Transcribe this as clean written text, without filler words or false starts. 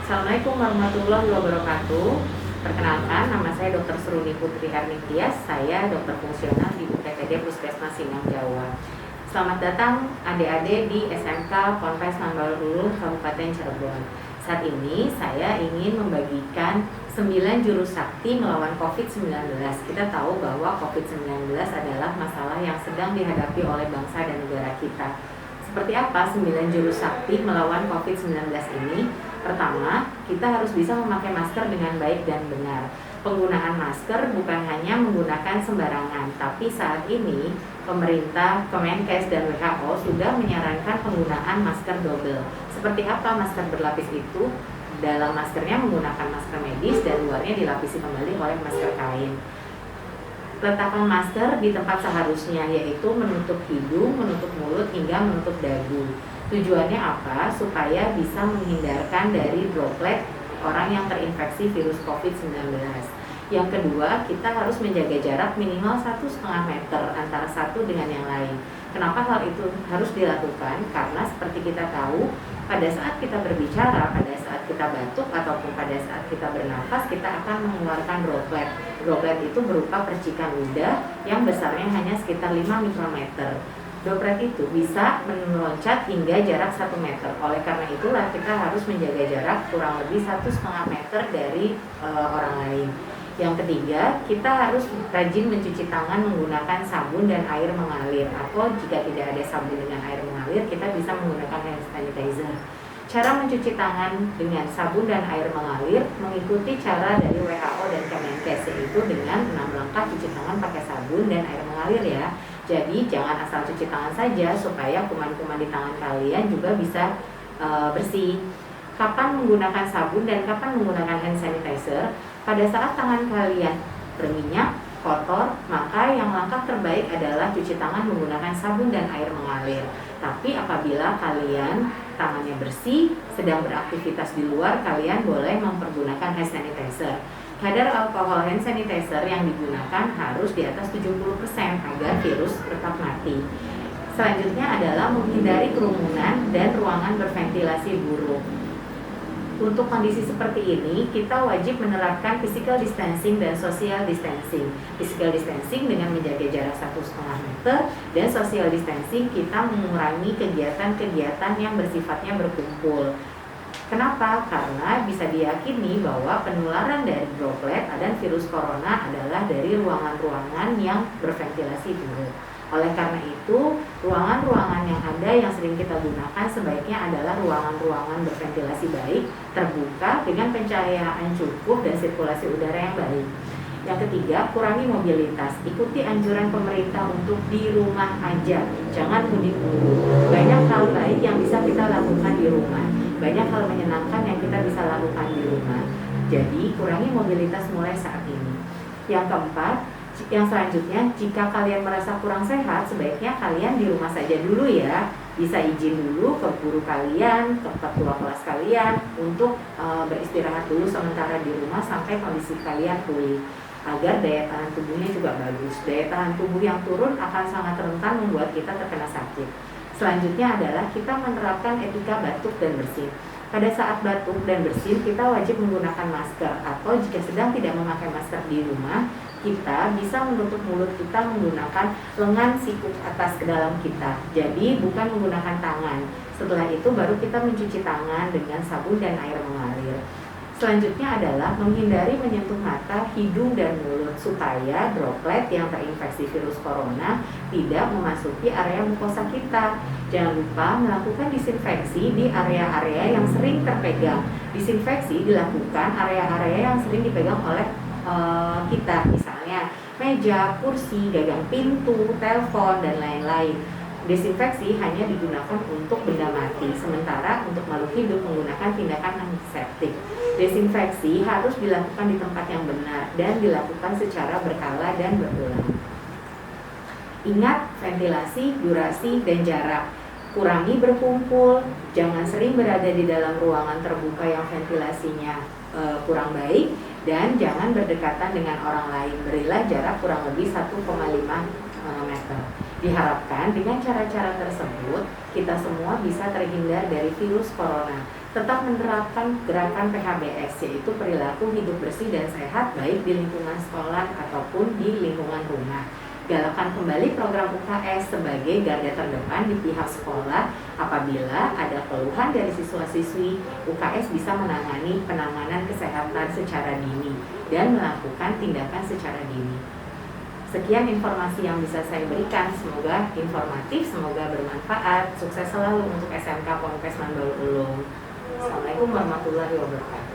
Assalamualaikum warahmatullahi wabarakatuh. Perkenalkan, nama saya Dr. Seruni Putri Arnitias. Saya dokter fungsional di UPTD Puskesmas Sindang, Jawa. Selamat datang adik-adik di SMK Ponpes Mambalulu, Kabupaten Cirebon. Saat ini saya ingin membagikan 9 jurus sakti melawan COVID-19. Kita tahu bahwa COVID-19 adalah masalah yang sedang dihadapi oleh bangsa dan negara kita. Seperti apa 9 jurus sakti melawan COVID-19 ini? Pertama, kita harus bisa memakai masker dengan baik dan benar. Penggunaan masker bukan hanya menggunakan sembarangan, tapi saat ini pemerintah, Kemenkes, dan WHO sudah menyarankan penggunaan masker double. Seperti apa masker berlapis itu? Dalam maskernya menggunakan masker medis dan luarnya dilapisi kembali oleh masker kain. Letakkan masker di tempat seharusnya, yaitu menutup hidung, menutup mulut, hingga menutup dagu. Tujuannya apa? Supaya bisa menghindarkan dari droplet orang yang terinfeksi virus COVID-19. Yang kedua, kita harus menjaga jarak minimal 1,5 meter antara satu dengan yang lain. Kenapa hal itu harus dilakukan? Karena seperti kita tahu, pada saat kita berbicara, pada saat kita batuk, ataupun pada saat kita bernafas, kita akan mengeluarkan droplet. Droplet itu berupa percikan ludah yang besarnya hanya sekitar 5 mikrometer. Droplet itu bisa meloncat hingga jarak 1 meter. Oleh karena itulah kita harus menjaga jarak kurang lebih 1,5 meter dari orang lain. Yang ketiga, kita harus rajin mencuci tangan menggunakan sabun dan air mengalir. Atau jika tidak ada sabun dengan air mengalir, kita bisa menggunakan hand sanitizer. Cara mencuci tangan dengan sabun dan air mengalir mengikuti cara dari WHO dan Kemenkes, yaitu dengan 6 langkah cuci tangan pakai sabun dan air mengalir ya. Jadi jangan asal cuci tangan saja, supaya kuman-kuman di tangan kalian juga bisa bersih. Kapan menggunakan sabun dan kapan menggunakan hand sanitizer? Pada saat tangan kalian berminyak, kotor, maka yang langkah terbaik adalah cuci tangan menggunakan sabun dan air mengalir. Tapi apabila kalian tangannya bersih, sedang beraktivitas di luar, kalian boleh mempergunakan hand sanitizer. Kadar alkohol hand sanitizer yang digunakan harus di atas 70% agar virus tetap mati. Selanjutnya adalah menghindari kerumunan dan ruangan berventilasi buruk. Untuk kondisi seperti ini, kita wajib menerapkan physical distancing dan social distancing. Physical distancing dengan menjaga jarak 1,5 meter, dan social distancing kita mengurangi kegiatan-kegiatan yang bersifatnya berkumpul. Kenapa? Karena bisa diyakini bahwa penularan dari droplet dan virus corona adalah dari ruangan-ruangan yang berventilasi buruk. Oleh karena itu, ruangan-ruangan yang ada yang sering kita gunakan sebaiknya adalah ruangan-ruangan berventilasi baik, terbuka dengan pencahayaan cukup dan sirkulasi udara yang baik. Yang ketiga, kurangi mobilitas. Ikuti anjuran pemerintah untuk di rumah aja, jangan mudik dulu. Banyak hal baik yang bisa kita lakukan di rumah, banyak hal menyenangkan yang kita bisa lakukan di rumah. Jadi, kurangi mobilitas mulai saat ini. Yang keempat, yang selanjutnya, jika kalian merasa kurang sehat, sebaiknya kalian di rumah saja dulu ya. Bisa izin dulu ke guru kalian, ke ketua kelas kalian untuk beristirahat dulu sementara di rumah sampai kondisi kalian pulih, agar daya tahan tubuhnya juga bagus. Daya tahan tubuh yang turun akan sangat rentan membuat kita terkena sakit. Selanjutnya adalah kita menerapkan etika batuk dan bersin. Pada saat batuk dan bersin, kita wajib menggunakan masker, atau jika sedang tidak memakai masker di rumah, kita bisa menutup mulut kita menggunakan lengan sikut atas ke dalam kita. Jadi bukan menggunakan tangan. Setelah itu baru kita mencuci tangan dengan sabun dan air mengalir. Selanjutnya adalah menghindari menyentuh mata, hidung, dan mulut supaya droplet yang terinfeksi virus corona tidak memasuki area mukosa kita. Jangan lupa melakukan disinfeksi di area-area yang sering terpegang. Disinfeksi dilakukan area-area yang sering dipegang oleh kita, misalnya meja, kursi, gagang pintu, telepon, dan lain-lain. Desinfeksi hanya digunakan untuk benda mati, sementara untuk makhluk hidup menggunakan tindakan antiseptik. Desinfeksi harus dilakukan di tempat yang benar dan dilakukan secara berkala dan berulang. Ingat ventilasi, durasi, dan jarak. Kurangi berkumpul, jangan sering berada di dalam ruangan terbuka yang ventilasinya kurang baik, dan jangan berdekatan dengan orang lain. Berilah jarak kurang lebih 1,5 meter. Diharapkan dengan cara-cara tersebut, kita semua bisa terhindar dari virus corona. Tetap menerapkan gerakan PHBS, yaitu perilaku hidup bersih dan sehat, baik di lingkungan sekolah ataupun di lingkungan rumah. Galakan kembali program UKS sebagai garda terdepan di pihak sekolah. Apabila ada keluhan dari siswa-siswi, UKS bisa menangani penanganan kesehatan secara dini dan melakukan tindakan secara dini. Sekian informasi yang bisa saya berikan, semoga informatif, semoga bermanfaat. Sukses selalu untuk SMK Ponpes Mandalulung. Assalamualaikum warahmatullahi wabarakatuh.